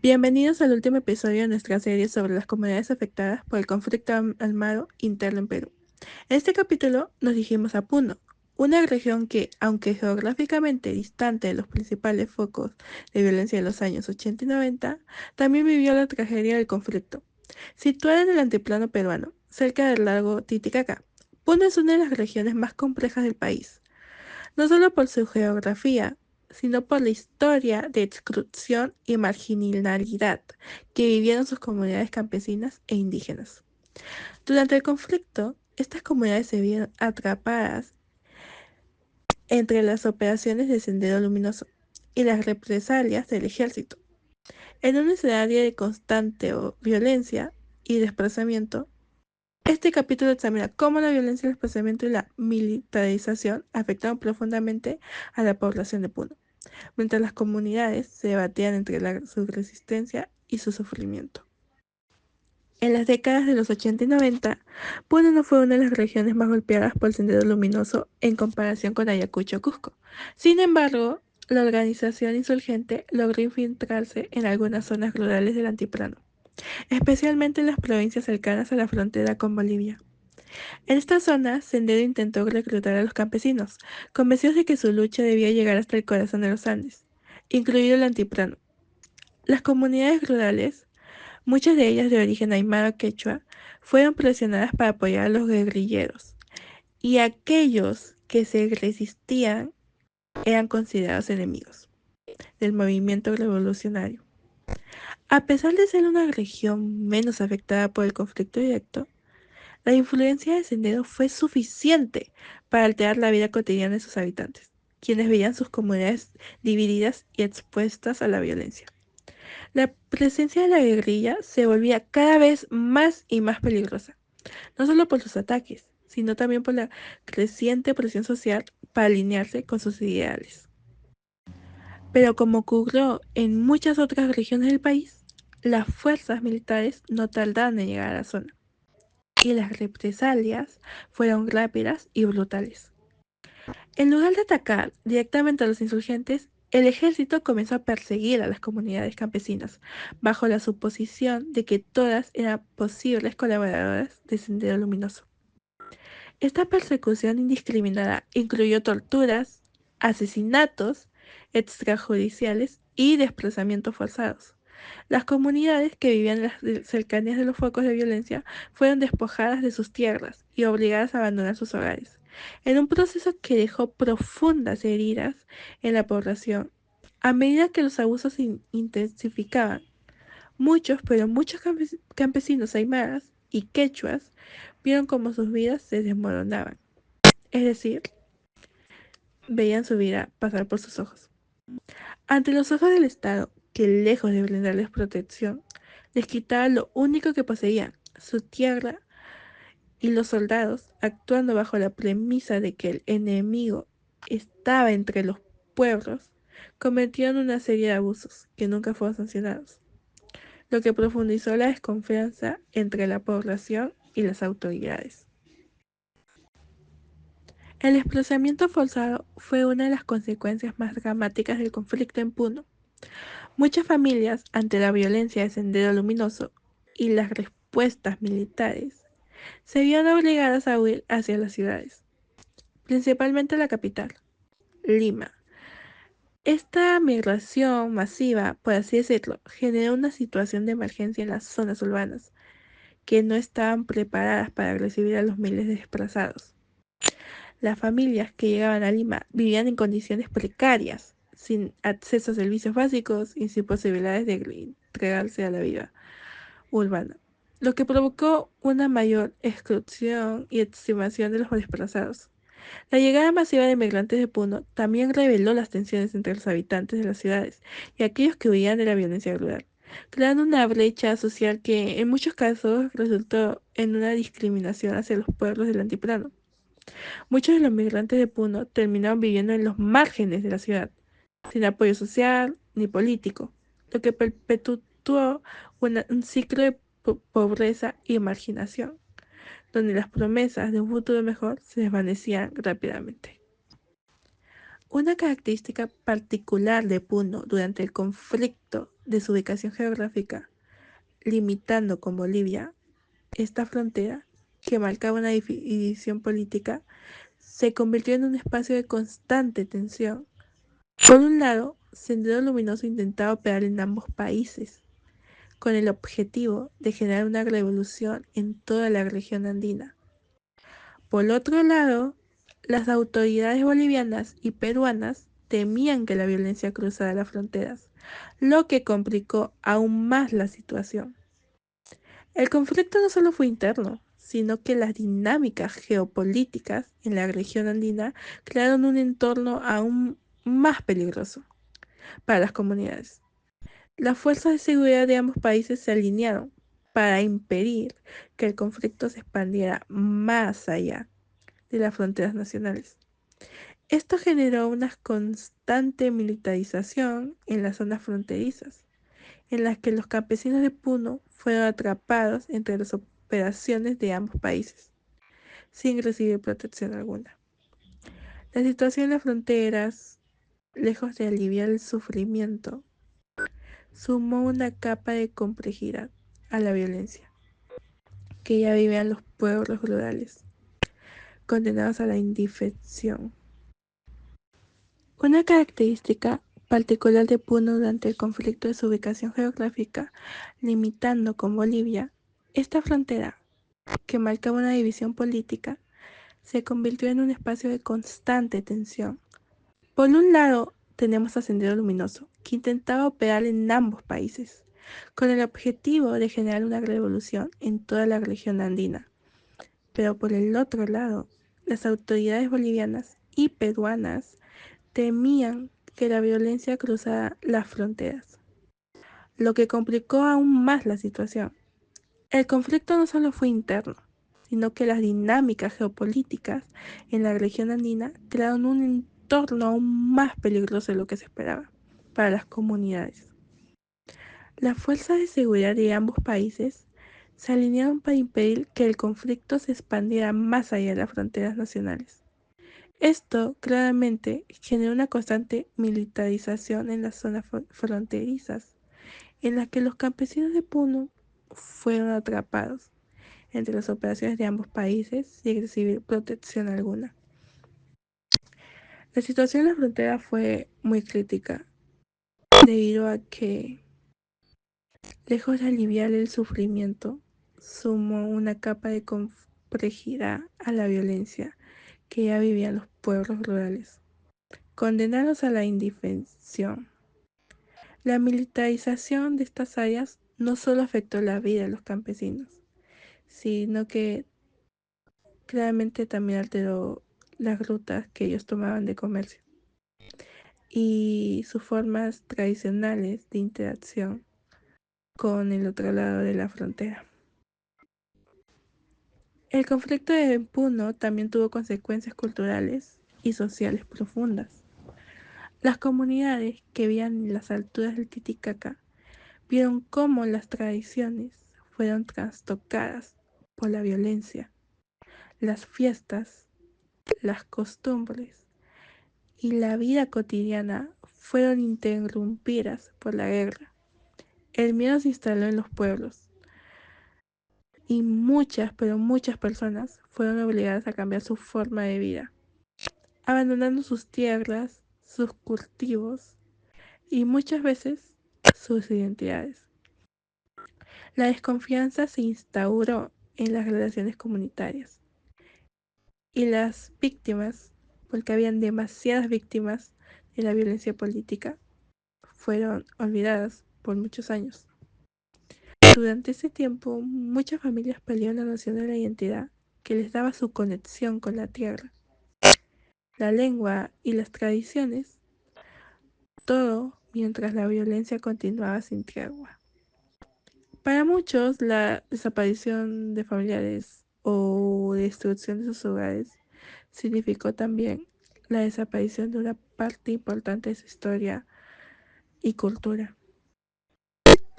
Bienvenidos al último episodio de nuestra serie sobre las comunidades afectadas por el conflicto armado interno en Perú. En este capítulo nos dirigimos a Puno, una región que, aunque geográficamente distante de los principales focos de violencia de los años 80 y 90, también vivió la tragedia del conflicto. Situada en el antiplano peruano, cerca del lago Titicaca, Puno es una de las regiones más complejas del país, no solo por su geografía, sino por la historia de exclusión y marginalidad que vivieron sus comunidades campesinas e indígenas. Durante el conflicto, estas comunidades se vieron atrapadas entre las operaciones de Sendero Luminoso y las represalias del ejército. En un escenario de constante violencia y desplazamiento, este capítulo examina cómo la violencia, el desplazamiento y la militarización afectaron profundamente a la población de Puno, mientras las comunidades se debatían entre su resistencia y su sufrimiento. En las décadas de los 80 y 90, Puno no fue una de las regiones más golpeadas por el Sendero Luminoso en comparación con Ayacucho o Cusco. Sin embargo, la organización insurgente logró infiltrarse en algunas zonas rurales del altiplano, especialmente en las provincias cercanas a la frontera con Bolivia. En esta zona, Sendero intentó reclutar a los campesinos, convencidos de que su lucha debía llegar hasta el corazón de los Andes, incluido el altiplano. Las comunidades rurales, muchas de ellas de origen aymara o quechua, fueron presionadas para apoyar a los guerrilleros, y aquellos que se resistían eran considerados enemigos del movimiento revolucionario. A pesar de ser una región menos afectada por el conflicto directo, la influencia de Sendero fue suficiente para alterar la vida cotidiana de sus habitantes, quienes veían sus comunidades divididas y expuestas a la violencia. La presencia de la guerrilla se volvía cada vez más y más peligrosa, no solo por sus ataques, sino también por la creciente presión social para alinearse con sus ideales. Pero como ocurrió en muchas otras regiones del país, las fuerzas militares no tardaron en llegar a la zona, y las represalias fueron rápidas y brutales. En lugar de atacar directamente a los insurgentes, el ejército comenzó a perseguir a las comunidades campesinas, bajo la suposición de que todas eran posibles colaboradoras de Sendero Luminoso. Esta persecución indiscriminada incluyó torturas, asesinatos extrajudiciales y desplazamientos forzados. Las comunidades que vivían en las cercanías de los focos de violencia fueron despojadas de sus tierras y obligadas a abandonar sus hogares, en un proceso que dejó profundas heridas en la población. A medida que los abusos se intensificaban, muchos campesinos aymaras y quechuas vieron cómo sus vidas se desmoronaban, es decir, veían su vida pasar por sus ojos. Ante los ojos del Estado, que lejos de brindarles protección, les quitaba lo único que poseían, su tierra, y los soldados, actuando bajo la premisa de que el enemigo estaba entre los pueblos, cometieron una serie de abusos que nunca fueron sancionados, lo que profundizó la desconfianza entre la población y las autoridades. El desplazamiento forzado fue una de las consecuencias más dramáticas del conflicto en Puno. Muchas familias, ante la violencia de Sendero Luminoso y las respuestas militares, se vieron obligadas a huir hacia las ciudades, principalmente la capital, Lima. Esta migración masiva, por así decirlo, generó una situación de emergencia en las zonas urbanas, que no estaban preparadas para recibir a los miles de desplazados. Las familias que llegaban a Lima vivían en condiciones precarias, sin acceso a servicios básicos y sin posibilidades de entregarse a la vida urbana, lo que provocó una mayor exclusión y estimación de los desplazados. La llegada masiva de inmigrantes de Puno también reveló las tensiones entre los habitantes de las ciudades y aquellos que huían de la violencia rural, creando una brecha social que en muchos casos resultó en una discriminación hacia los pueblos del altiplano. Muchos de los migrantes de Puno terminaron viviendo en los márgenes de la ciudad, sin apoyo social ni político, lo que perpetuó un ciclo de pobreza y marginación, donde las promesas de un futuro mejor se desvanecían rápidamente. Una característica particular de Puno durante el conflicto de su ubicación geográfica, limitando con Bolivia esta frontera que marcaba una división política, se convirtió en un espacio de constante tensión. Por un lado, Sendero Luminoso intentaba operar en ambos países, con el objetivo de generar una revolución en toda la región andina. Por otro lado, las autoridades bolivianas y peruanas temían que la violencia cruzara las fronteras, lo que complicó aún más la situación. El conflicto no solo fue interno, sino que las dinámicas geopolíticas en la región andina crearon un entorno aún más peligroso para las comunidades. Las fuerzas de seguridad de ambos países se alinearon para impedir que el conflicto se expandiera más allá de las fronteras nacionales. Esto generó una constante militarización en las zonas fronterizas, en las que los campesinos de Puno fueron atrapados entre las operaciones de ambos países, sin recibir protección alguna. La situación en las fronteras, lejos de aliviar el sufrimiento, sumó una capa de complejidad a la violencia que ya vivían los pueblos rurales, condenados a la indefensión. Una característica particular de Puno durante el conflicto de su ubicación geográfica, limitando con Bolivia, esta frontera, que marcaba una división política, se convirtió en un espacio de constante tensión. Por un lado, tenemos a Sendero Luminoso, que intentaba operar en ambos países, con el objetivo de generar una revolución en toda la región andina. Pero por el otro lado, las autoridades bolivianas y peruanas temían que la violencia cruzara las fronteras, lo que complicó aún más la situación. El conflicto no solo fue interno, sino que las dinámicas geopolíticas en la región andina crearon un entorno aún más peligroso de lo que se esperaba para las comunidades. Las fuerzas de seguridad de ambos países se alinearon para impedir que el conflicto se expandiera más allá de las fronteras nacionales. Esto claramente generó una constante militarización en las zonas fronterizas, en las que los campesinos de Puno fueron atrapados entre las operaciones de ambos países sin recibir protección alguna. La situación en la frontera fue muy crítica, debido a que, lejos de aliviar el sufrimiento, sumó una capa de complejidad a la violencia que ya vivían los pueblos rurales, condenados a la indefensión. La militarización de estas áreas no solo afectó la vida de los campesinos, sino que claramente también alteró las rutas que ellos tomaban de comercio y sus formas tradicionales de interacción con el otro lado de la frontera. El conflicto de Puno también tuvo consecuencias culturales y sociales profundas. Las comunidades que vivían en las alturas del Titicaca vieron cómo las tradiciones fueron trastocadas por la violencia. Las fiestas, las costumbres y la vida cotidiana fueron interrumpidas por la guerra. El miedo se instaló en los pueblos y muchas, pero muchas personas fueron obligadas a cambiar su forma de vida, abandonando sus tierras, sus cultivos y muchas veces sus identidades. La desconfianza se instauró en las relaciones comunitarias y las víctimas, porque habían demasiadas víctimas de la violencia política, fueron olvidadas por muchos años. Durante ese tiempo, muchas familias perdieron la noción de la identidad que les daba su conexión con la tierra, la lengua y las tradiciones, todo mientras la violencia continuaba sin tregua. Para muchos, la desaparición de familiares o destrucción de sus hogares significó también la desaparición de una parte importante de su historia y cultura.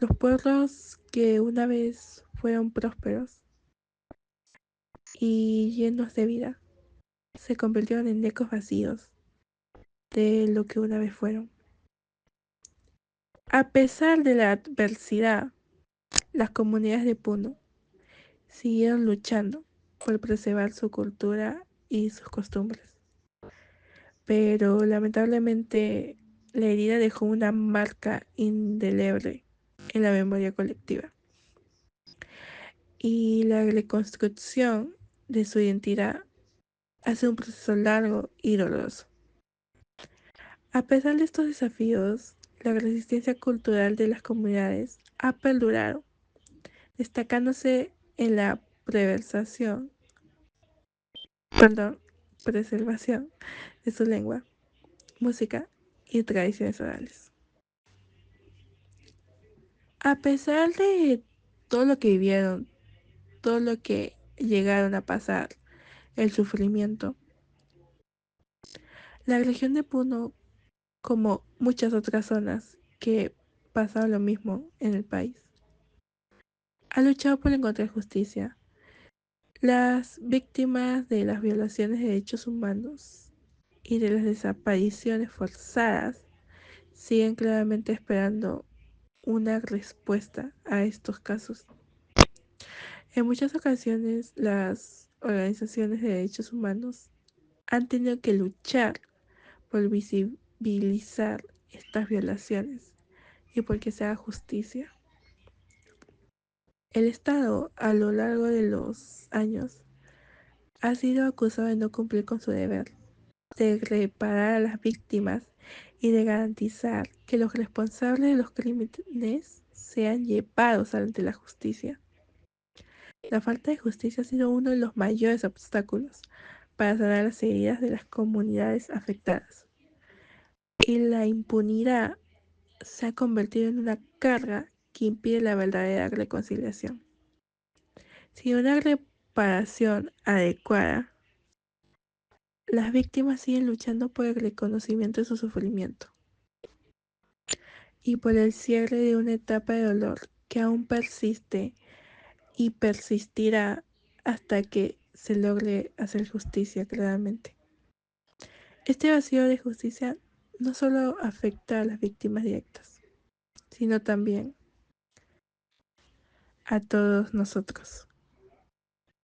Los pueblos que una vez fueron prósperos y llenos de vida se convirtieron en ecos vacíos, de lo que una vez fueron. A pesar de la adversidad, las comunidades de Puno siguieron luchando por preservar su cultura y sus costumbres. Pero lamentablemente la herida dejó una marca indeleble en la memoria colectiva. Y la reconstrucción de su identidad ha sido un proceso largo y doloroso. A pesar de estos desafíos, la resistencia cultural de las comunidades ha perdurado, destacándose en la perdón, preservación de su lengua, música y tradiciones orales. A pesar de todo lo que vivieron, todo lo que llegaron a pasar, el sufrimiento, la región de Puno, como muchas otras zonas que pasaron lo mismo en el país, ha luchado por encontrar justicia. Las víctimas de las violaciones de derechos humanos y de las desapariciones forzadas siguen claramente esperando una respuesta a estos casos. En muchas ocasiones, las organizaciones de derechos humanos han tenido que luchar por visibilizar estas violaciones y por que se haga justicia. El Estado, a lo largo de los años, ha sido acusado de no cumplir con su deber, de reparar a las víctimas y de garantizar que los responsables de los crímenes sean llevados ante la justicia. La falta de justicia ha sido uno de los mayores obstáculos para sanar las heridas de las comunidades afectadas. Y la impunidad se ha convertido en una carga que impide la verdadera reconciliación. Sin una reparación adecuada, las víctimas siguen luchando por el reconocimiento de su sufrimiento y por el cierre de una etapa de dolor que aún persiste y persistirá hasta que se logre hacer justicia claramente. Este vacío de justicia no solo afecta a las víctimas directas, sino también a todos nosotros.